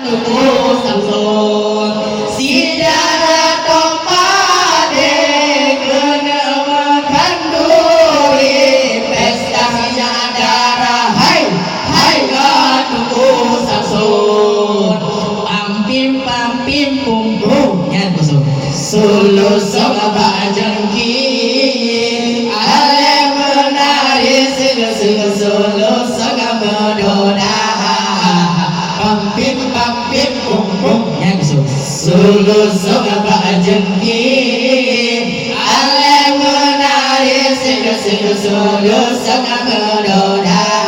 tubuh samsun sidara tompade kena makan duri pesta nyadara hai hai tubuh samsun pampim pampim pumpung ya tuh sulu sama bajengki ale menari sulu sama medoda pampim pampim pumpung ya tuh sulu sama bajengki ale menari sulu sama medoda